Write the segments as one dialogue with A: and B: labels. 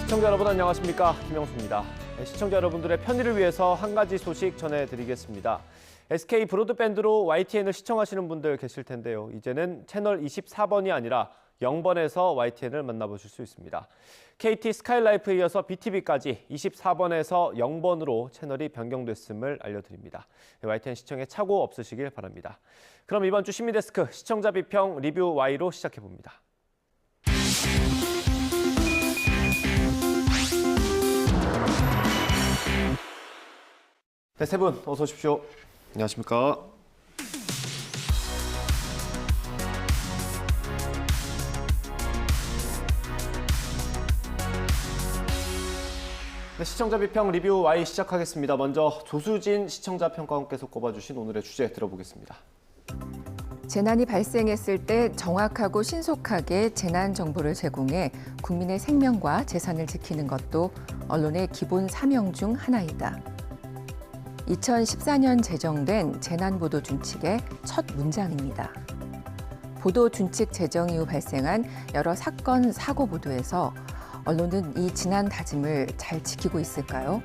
A: 시청자 여러분 안녕하십니까? 김영수입니다. 시청자 여러분들의 편의를 위해서 한 가지 소식 전해드리겠습니다. SK 브로드밴드로 YTN을 시청하시는 분들 계실 텐데요. 이제는 채널 24번이 아니라 0번에서 YTN을 만나보실 수 있습니다. KT 스카이라이프에 이어서 BTV까지 24번에서 0번으로 채널이 변경됐음을 알려드립니다. YTN 시청에 착오 없으시길 바랍니다. 그럼 이번 주 시민데스크 시청자 비평 리뷰 Y로 시작해봅니다. 네, 세 분 어서 오십시오. 안녕하십니까? 네, 시청자 비평 리뷰 Y 시작하겠습니다. 먼저 조수진 시청자 평가원께서 꼽아주신 오늘의 주제 들어보겠습니다.
B: 재난이 발생했을 때 정확하고 신속하게 재난 정보를 제공해 국민의 생명과 재산을 지키는 것도 언론의 기본 사명 중 하나이다. 2014년 제정된 재난보도준칙의 첫 문장입니다. 보도준칙 제정 이후 발생한 여러 사건, 사고 보도에서 언론은 이 지난 다짐을 잘 지키고 있을까요?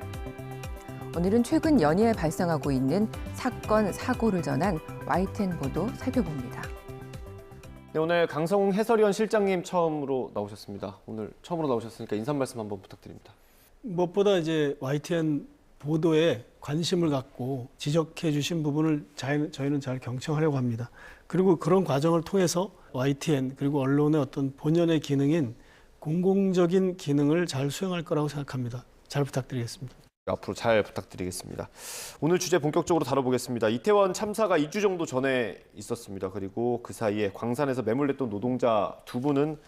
B: 오늘은 최근 연이에 발생하고 있는 사건, 사고를 전한 YTN 보도 살펴봅니다.
A: 네, 오늘 강성웅 해설위원 실장님 처음으로 나오셨습니다. 오늘 처음으로 나오셨으니까 인사 말씀 한번 부탁드립니다.
C: 무엇보다 이제 YTN 보도에 관심을 갖고 지적해 주신 부분을 저희는 잘 경청하려고 합니다. 그리고 그런 과정을 통해서 YTN 그리고 언론의 어떤 본연의 기능인 공공적인 기능을 잘 수행할 거라고 생각합니다. 잘 부탁드리겠습니다.
A: 앞으로 잘 부탁드리겠습니다. 오늘 주제 본격적으로 다뤄보겠습니다. 이태원 참사가 2주 정도 전에 있었습니다. 그리고 그 사이에 광산에서 매몰됐던 노동자 두 분은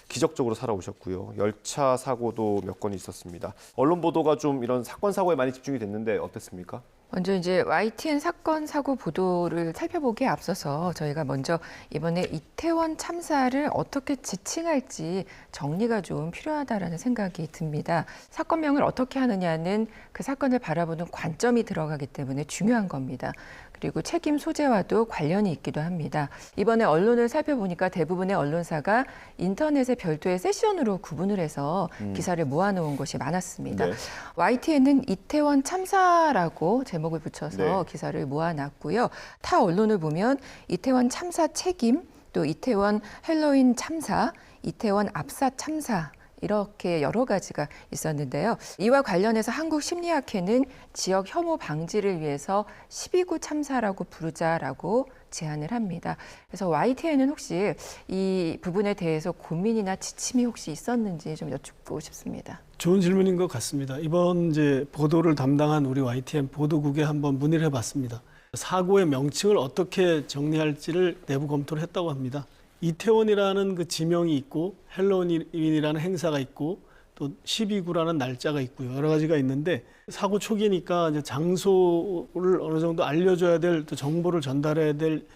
A: 기적적으로 살아오셨고요. 열차 사고도 몇 건 있었습니다. 언론 보도가 좀 이런 사건 사고에 많이 집중이 됐는데 어땠습니까?
B: 먼저 이제 YTN 사건 사고 보도를 살펴보기에 앞서서 저희가 먼저 이번에 이태원 참사를 어떻게 지칭할지 정리가 좀 필요하다라는 생각이 듭니다. 사건명을 어떻게 하느냐는 그 사건을 바라보는 관점이 들어가기 때문에 중요한 겁니다. 그리고 책임 소재와도 관련이 있기도 합니다. 이번에 언론을 살펴보니까 대부분의 언론사가 인터넷에 별도의 세션으로 구분을 해서 기사를 모아놓은 것이 많았습니다.
A: 네.
B: YTN은 이태원 참사라고 제목을 붙여서
A: 네.
B: 기사를 모아놨고요. 타 언론을 보면 이태원 참사 책임, 또 이태원 헬로윈 참사, 이태원 압사 참사, 이렇게 여러 가지가 있었는데요. 이와 관련해서 한국심리학회는 지역 혐오 방지를 위해서 12구 참사라고 부르자라고 제안을 합니다. 그래서 YTN은 혹시 이 부분에 대해서 고민이나 지침이 혹시 있었는지 좀 여쭙고 싶습니다.
C: 좋은 질문인 것 같습니다. 이번 이제 보도를 담당한 우리 YTN 보도국에 한번 문의를 해봤습니다. 사고의 명칭을 어떻게 정리할지를 내부 검토를 했다고 합니다. 이태원이라는 그 지명이 있고 헬로윈이라는 행사가 있고 또 12구라는 날짜가 있고요. 여러 가지가 있는데 사고 초기니까 이제 장소를 어느 정도 알려줘야 될 또 정보를 전달해야 될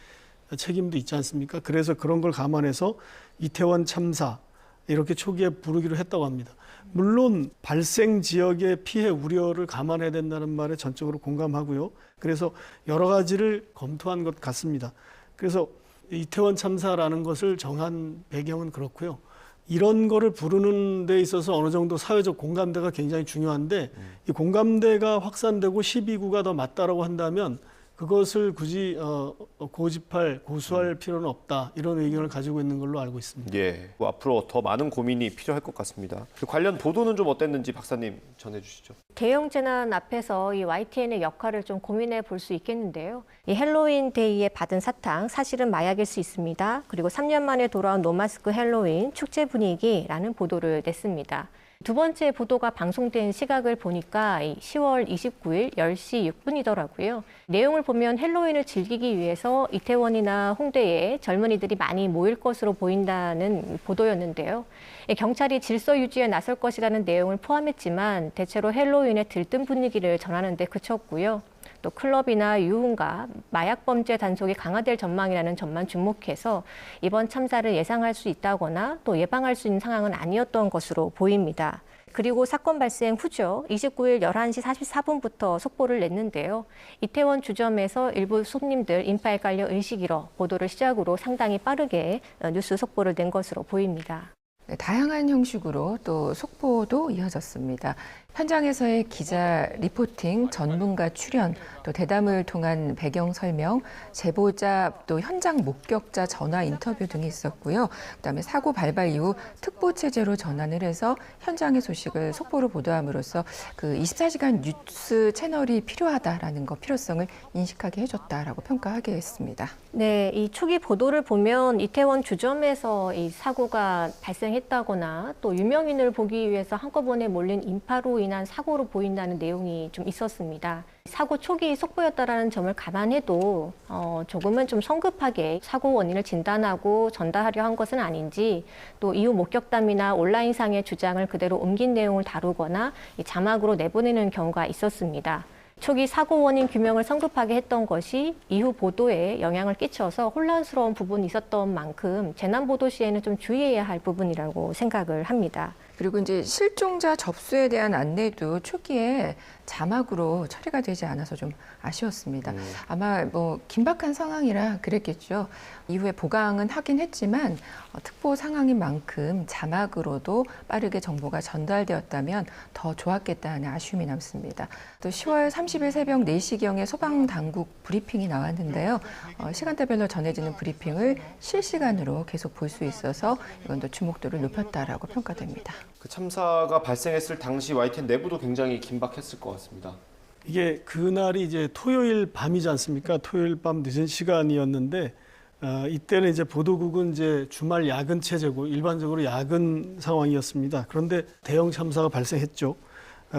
C: 책임도 있지 않습니까? 그래서 그런 걸 감안해서 이태원 참사 이렇게 초기에 부르기로 했다고 합니다. 물론 발생 지역의 피해 우려를 감안해야 된다는 말에 전적으로 공감하고요. 그래서 여러 가지를 검토한 것 같습니다. 그래서 이태원 참사라는 것을 정한 배경은 그렇고요. 이런 거를 부르는 데 있어서 어느 정도 사회적 공감대가 굉장히 중요한데 이 공감대가 확산되고 12구가 더 맞다라고 한다면 그것을 굳이 고집할 필요는 없다. 이런 의견을 가지고 있는 걸로 알고 있습니다.
A: 예, 앞으로 더 많은 고민이 필요할 것 같습니다. 관련 보도는 좀 어땠는지 박사님 전해주시죠.
D: 대형 재난 앞에서 이 YTN의 역할을 좀 고민해 볼 수 있겠는데요. 이 헬로윈 데이에 받은 사탕, 사실은 마약일 수 있습니다. 그리고 3년 만에 돌아온 노마스크 헬로윈 축제 분위기라는 보도를 냈습니다. 두 번째 보도가 방송된 시각을 보니까 10월 29일 10시 6분이더라고요. 내용을 보면 헬로윈을 즐기기 위해서 이태원이나 홍대에 젊은이들이 많이 모일 것으로 보인다는 보도였는데요. 경찰이 질서 유지에 나설 것이라는 내용을 포함했지만 대체로 헬로윈의 들뜬 분위기를 전하는 데 그쳤고요. 또 클럽이나 유흥가, 마약 범죄 단속이 강화될 전망이라는 점만 주목해서 이번 참사를 예상할 수 있다거나 또 예방할 수 있는 상황은 아니었던 것으로 보입니다. 그리고 사건 발생 후죠. 29일 11시 44분부터 속보를 냈는데요. 이태원 주점에서 일부 손님들 인파에 깔려 의식 잃어 보도를 시작으로 상당히 빠르게 뉴스 속보를 낸 것으로 보입니다.
B: 네, 다양한 형식으로 또 속보도 이어졌습니다. 현장에서의 기자 리포팅, 전문가 출연, 또 대담을 통한 배경 설명, 제보자 또 현장 목격자 전화 인터뷰 등이 있었고요. 그다음에 사고 발발 이후 특보 체제로 전환을 해서 현장의 소식을 속보로 보도함으로써 그 24시간 뉴스 채널이 필요하다라는 거 필요성을 인식하게 해줬다라고 평가하게 했습니다.
D: 네, 이 초기 보도를 보면 이태원 주점에서 이 사고가 발생했다거나 또 유명인을 보기 위해서 한꺼번에 몰린 인파로 인한 사고로 보인다는 내용이 좀 있었습니다. 사고 초기 속보였다라는 점을 감안해도 조금은 좀 성급하게 사고 원인을 진단하고 전달하려 한 것은 아닌지, 또 이후 목격담이나 온라인상의 주장을 그대로 옮긴 내용을 다루거나 이 자막으로 내보내는 경우가 있었습니다. 초기 사고 원인 규명을 성급하게 했던 것이 이후 보도에 영향을 끼쳐서 혼란스러운 부분이 있었던 만큼 재난 보도 시에는 좀 주의해야 할 부분이라고 생각을 합니다.
B: 그리고 이제 실종자 접수에 대한 안내도 초기에 자막으로 처리가 되지 않아서 좀 아쉬웠습니다. 아마 뭐 긴박한 상황이라 그랬겠죠. 이후에 보강은 하긴 했지만 특보 상황인 만큼 자막으로도 빠르게 정보가 전달되었다면 더 좋았겠다는 아쉬움이 남습니다. 또 10월 30일 새벽 4시경에 소방당국 브리핑이 나왔는데요. 시간대별로 전해지는 브리핑을 실시간으로 계속 볼 수 있어서 이건 또 주목도를 높였다라고 평가됩니다.
A: 그 참사가 발생했을 당시 YTN 내부도 굉장히 긴박했을 것 같습니다.
C: 이게 그날이 이제 토요일 밤이지 않습니까? 토요일 밤 늦은 시간이었는데 이때는 이제 보도국은 이제 주말 야근 체제고 일반적으로 야근 상황이었습니다. 그런데 대형 참사가 발생했죠.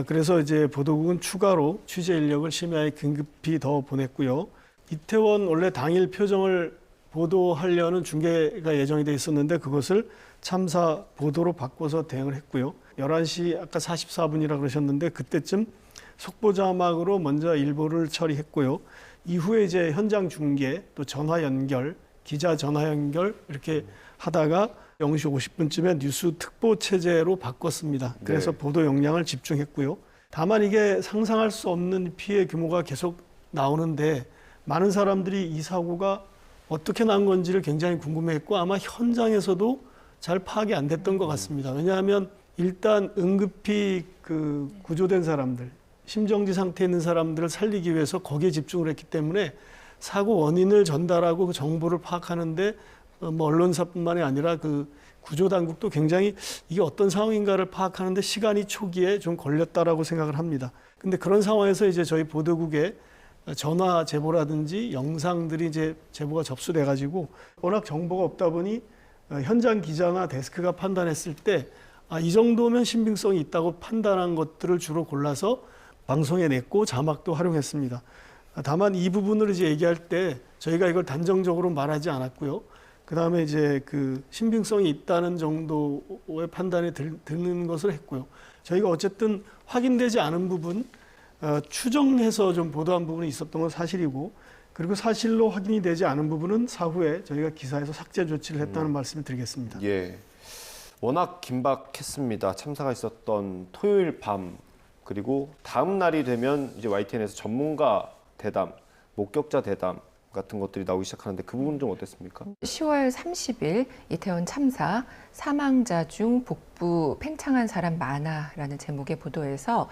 C: 그래서 이제 보도국은 추가로 취재 인력을 심야에 긴급히 더 보냈고요. 이태원 원래 당일 표정을 보도하려는 중계가 예정이 돼 있었는데 그것을 참사 보도로 바꿔서 대응을 했고요. 11시 아까 44분이라고 그러셨는데 그때쯤 속보 자막으로 먼저 일부를 처리했고요. 이후에 이제 현장 중계, 또 전화 연결, 기자 전화 연결 이렇게 하다가 0시 50분쯤에 뉴스 특보 체제로 바꿨습니다. 그래서
A: 네.
C: 보도 역량을 집중했고요. 다만 이게 상상할 수 없는 피해 규모가 계속 나오는데 많은 사람들이 이 사고가 어떻게 난 건지를 굉장히 궁금해했고 아마 현장에서도 잘 파악이 안 됐던 것 같습니다. 왜냐하면 일단 응급히 그 구조된 사람들, 심정지 상태에 있는 사람들을 살리기 위해서 거기에 집중을 했기 때문에 사고 원인을 전달하고 그 정보를 파악하는데 뭐 언론사뿐만이 아니라 그 구조당국도 굉장히 이게 어떤 상황인가를 파악하는데 시간이 초기에 좀 걸렸다라고 생각을 합니다. 근데 그런 상황에서 이제 저희 보도국에 전화 제보라든지 영상들이 이제 제보가 접수돼 가지고 워낙 정보가 없다 보니 현장 기자나 데스크가 판단했을 때 이 정도면 신빙성이 있다고 판단한 것들을 주로 골라서 방송에 냈고 자막도 활용했습니다. 다만 이 부분을 이제 얘기할 때 저희가 이걸 단정적으로 말하지 않았고요. 그다음에 이제 그 신빙성이 있다는 정도의 판단에 드는 것을 했고요. 저희가 어쨌든 확인되지 않은 부분, 추정해서 좀 보도한 부분이 있었던 건 사실이고, 그리고 사실로 확인이 되지 않은 부분은 사후에 저희가 기사에서 삭제 조치를 했다는 말씀을 드리겠습니다.
A: 예, 워낙 긴박했습니다. 참사가 있었던 토요일 밤, 그리고 다음 날이 되면 이제 YTN에서 전문가 대담, 목격자 대담 같은 것들이 나오기 시작하는데 그 부분은 좀 어땠습니까?
B: 10월 30일 이태원 참사 사망자 중 복부 팽창한 사람 많아라는 제목의 보도에서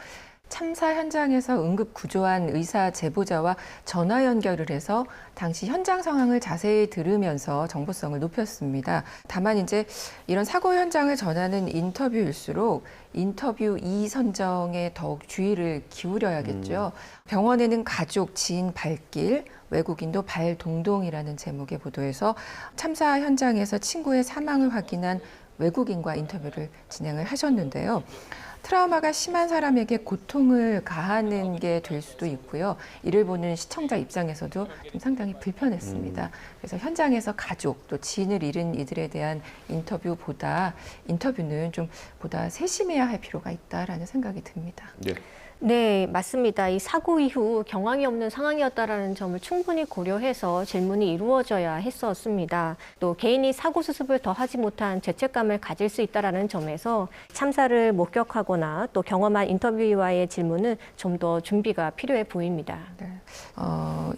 B: 참사 현장에서 응급 구조한 의사 제보자와 전화 연결을 해서 당시 현장 상황을 자세히 들으면서 정보성을 높였습니다. 다만 이제 이런 사고 현장을 전하는 인터뷰일수록 인터뷰 이 선정에 더욱 주의를 기울여야겠죠. 병원에는 가족, 지인 발길, 외국인도 발동동이라는 제목의 보도에서 참사 현장에서 친구의 사망을 확인한 외국인과 인터뷰를 진행을 하셨는데요. 트라우마가 심한 사람에게 고통을 가하는 게 될 수도 있고요. 이를 보는 시청자 입장에서도 좀 상당히 불편했습니다. 그래서 현장에서 가족 또 지인을 잃은 이들에 대한 인터뷰는 좀 보다 세심해야 할 필요가 있다라는 생각이 듭니다.
A: 네.
D: 네, 맞습니다. 이 사고 이후 경황이 없는 상황이었다라는 점을 충분히 고려해서 질문이 이루어져야 했었습니다. 또 개인이 사고 수습을 더 하지 못한 죄책감을 가질 수 있다라는 점에서 참사를 목격하거나 또 경험한 인터뷰와의 질문은 좀 더 준비가 필요해 보입니다.
B: 네.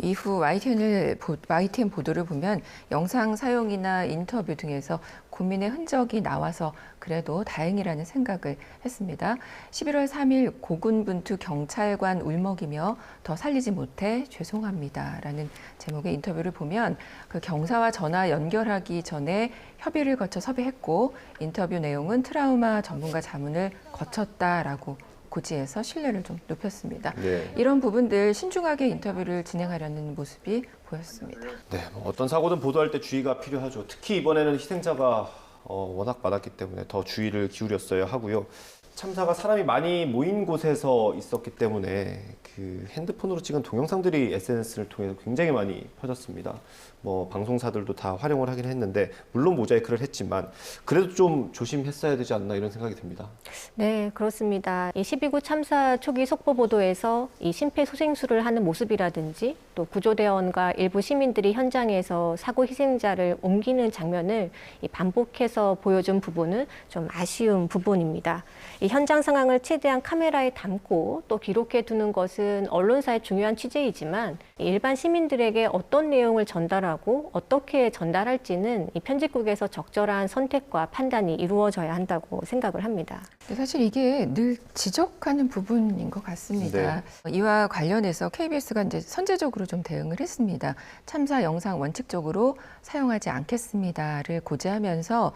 B: 이후 YTN 보도를 보면 영상 사용이나 인터뷰 등에서 고민의 흔적이 나와서 그래도 다행이라는 생각을 했습니다. 11월 3일 고군분투 경찰관 울먹이며 더 살리지 못해 죄송합니다라는 제목의 인터뷰를 보면 그 경사와 전화 연결하기 전에 협의를 거쳐 섭외했고 인터뷰 내용은 트라우마 전문가 자문을 거쳤다라고 고지해서 신뢰를 좀 높였습니다.
A: 네.
B: 이런 부분들 신중하게 인터뷰를 진행하려는 모습이 보였습니다.
A: 네, 뭐 어떤 사고든 보도할 때 주의가 필요하죠. 특히 이번에는 희생자가 워낙 많았기 때문에 더 주의를 기울였어야 하고요. 참사가 사람이 많이 모인 곳에서 있었기 때문에 그 핸드폰으로 찍은 동영상들이 SNS를 통해서 굉장히 많이 퍼졌습니다. 뭐 방송사들도 다 활용을 하긴 했는데 물론 모자이크를 했지만 그래도 좀 조심했어야 되지 않나 이런 생각이 듭니다.
D: 네, 그렇습니다. 이 12구 참사 초기 속보 보도에서 이 심폐소생술을 하는 모습이라든지 또 구조대원과 일부 시민들이 현장에서 사고 희생자를 옮기는 장면을 반복해서 보여준 부분은 좀 아쉬운 부분입니다. 이 현장 상황을 최대한 카메라에 담고 또 기록해 두는 것은 언론사의 중요한 취재이지만 일반 시민들에게 어떤 내용을 전달하고 어떻게 전달할지는 이 편집국에서 적절한 선택과 판단이 이루어져야 한다고 생각을 합니다.
B: 사실 이게 늘 지적하는 부분인 것 같습니다. 이와 관련해서 KBS가 이제 선제적으로 좀 대응을 했습니다. 참사 영상 원칙적으로 사용하지 않겠습니다를 고지하면서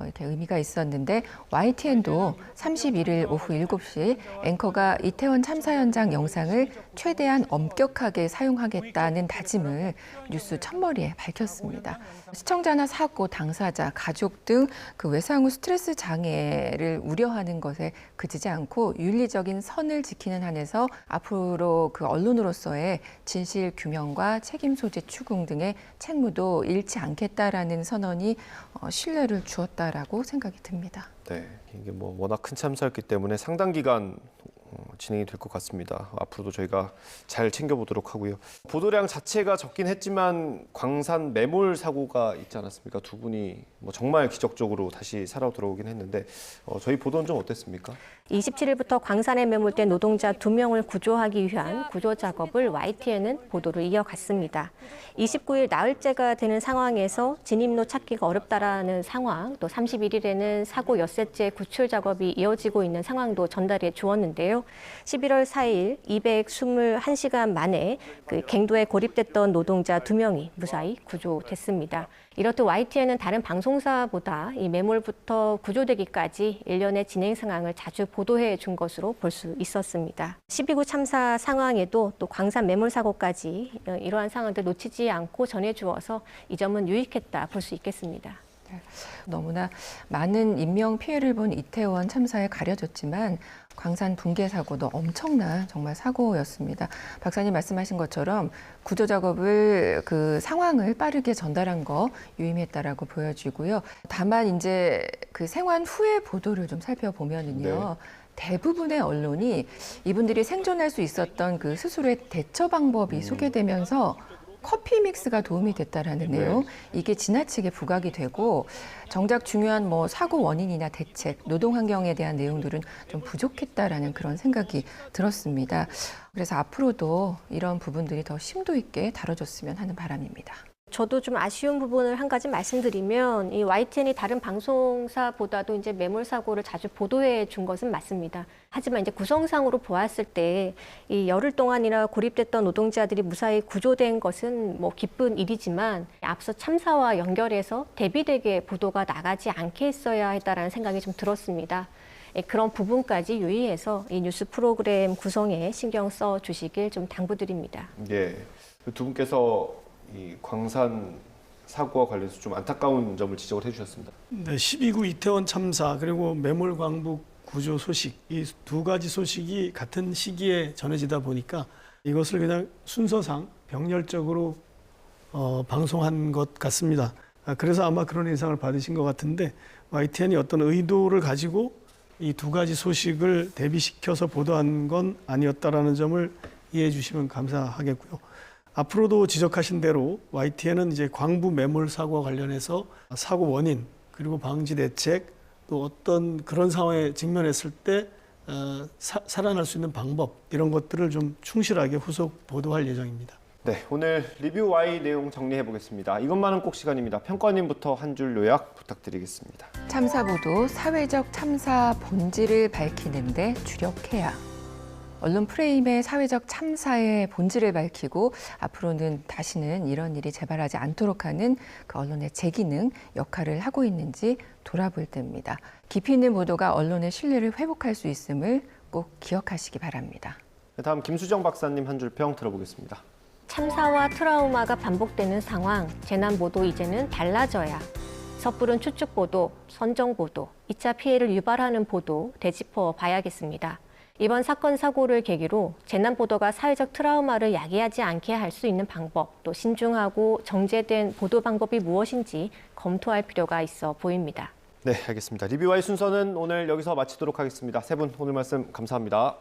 B: 이렇게 의미가 있었는데 YTN도 31일 오후 7시 앵커가 이태원 참사 현장 영상을 최대한 엄격하게 사용하겠다는 다짐을 뉴스 첫머리에 밝혔습니다. 시청자나 사고 당사자, 가족 등 그 외상 후 스트레스 장애를 우려하는 것에 그치지 않고 윤리적인 선을 지키는 한에서 앞으로 그 언론으로서의 진실 규명과 책임 소재 추궁 등의 책무도 잃지 않겠다라는 선언이 신뢰를 주었다라고 생각이 듭니다.
A: 네, 이게 뭐 워낙 큰 참사였기 때문에 상당 기간 진행이 될 것 같습니다. 앞으로도 저희가 잘 챙겨보도록 하고요. 보도량 자체가 적긴 했지만 광산 매몰 사고가 있지 않았습니까? 두 분이 뭐 정말 기적적으로 다시 살아 돌아오긴 했는데 저희 보도는 좀 어땠습니까?
D: 27일부터 광산에 매몰된 노동자 2명을 구조하기 위한 구조 작업을 YTN은 보도를 이어갔습니다. 29일 나흘째가 되는 상황에서 진입로 찾기가 어렵다라는 상황, 또 31일에는 사고 엿새째 구출 작업이 이어지고 있는 상황도 전달해 주었는데요. 11월 4일 221시간 만에 그 갱도에 고립됐던 노동자 2명이 무사히 구조됐습니다. 이렇듯 YTN은 다른 방송사보다 이 매몰부터 구조되기까지 일련의 진행 상황을 자주 보도해 준 것으로 볼 수 있었습니다. 12구 참사 상황에도 또 광산 매몰 사고까지 이러한 상황들 놓치지 않고 전해주어서 이 점은 유익했다 볼 수 있겠습니다.
B: 너무나 많은 인명 피해를 본 이태원 참사에 가려졌지만 광산 붕괴 사고도 엄청난 정말 사고였습니다. 박사님 말씀하신 것처럼 구조 작업을 그 상황을 빠르게 전달한 거 유의미했다라고 보여지고요. 다만 이제 그 생환 후의 보도를 좀 살펴보면은요. 대부분의 언론이 이분들이 생존할 수 있었던 그 스스로의 대처 방법이 소개되면서 커피 믹스가 도움이 됐다라는 내용, 이게 지나치게 부각이 되고 정작 중요한 뭐 사고 원인이나 대책, 노동 환경에 대한 내용들은 좀 부족했다라는 그런 생각이 들었습니다. 그래서 앞으로도 이런 부분들이 더 심도 있게 다뤄졌으면 하는 바람입니다.
D: 저도 좀 아쉬운 부분을 한 가지 말씀드리면 이 YTN이 다른 방송사보다도 이제 매몰 사고를 자주 보도해 준 것은 맞습니다. 하지만 이제 구성상으로 보았을 때 이 열흘 동안이나 고립됐던 노동자들이 무사히 구조된 것은 뭐 기쁜 일이지만 앞서 참사와 연결해서 대비되게 보도가 나가지 않게 했어야 했다라는 생각이 좀 들었습니다. 그런 부분까지 유의해서 이 뉴스 프로그램 구성에 신경 써 주시길 좀 당부드립니다.
A: 예, 두 분께서 이 광산 사고와 관련해서 좀 안타까운 점을 지적을 해주셨습니다.
C: 네, 12구 이태원 참사 그리고 매몰 광북 구조 소식, 이 두 가지 소식이 같은 시기에 전해지다 보니까 이것을 그냥 순서상 병렬적으로 방송한 것 같습니다. 그래서 아마 그런 인상을 받으신 것 같은데 YTN이 어떤 의도를 가지고 이 두 가지 소식을 대비시켜서 보도한 건 아니었다라는 점을 이해해 주시면 감사하겠고요. 앞으로도 지적하신 대로 YTN은 이제 광부 매몰 사고와 관련해서 사고 원인 그리고 방지 대책 또 어떤 그런 상황에 직면했을 때 살아날 수 있는 방법 이런 것들을 좀 충실하게 후속 보도할 예정입니다.
A: 네, 오늘 리뷰 Y 내용 정리해 보겠습니다. 이것만은 꼭 시간입니다. 평가님부터 한 줄 요약 부탁드리겠습니다.
B: 참사 보도 사회적 참사 본질을 밝히는데 주력해야. 언론 프레임의 사회적 참사의 본질을 밝히고 앞으로는 다시는 이런 일이 재발하지 않도록 하는 그 언론의 재기능 역할을 하고 있는지 돌아볼 때입니다. 깊이 있는 보도가 언론의 신뢰를 회복할 수 있음을 꼭 기억하시기 바랍니다.
A: 네, 다음 김수정 박사님 한 줄 평 들어보겠습니다.
D: 참사와 트라우마가 반복되는 상황, 재난 보도 이제는 달라져야 섣부른 추측 보도, 선정 보도, 2차 피해를 유발하는 보도 되짚어 봐야겠습니다. 이번 사건 사고를 계기로 재난 보도가 사회적 트라우마를 야기하지 않게 할 수 있는 방법, 또 신중하고 정제된 보도 방법이 무엇인지 검토할 필요가 있어 보입니다.
A: 네, 알겠습니다. 리뷰 Y 순서는 오늘 여기서 마치도록 하겠습니다. 세 분 오늘 말씀 감사합니다.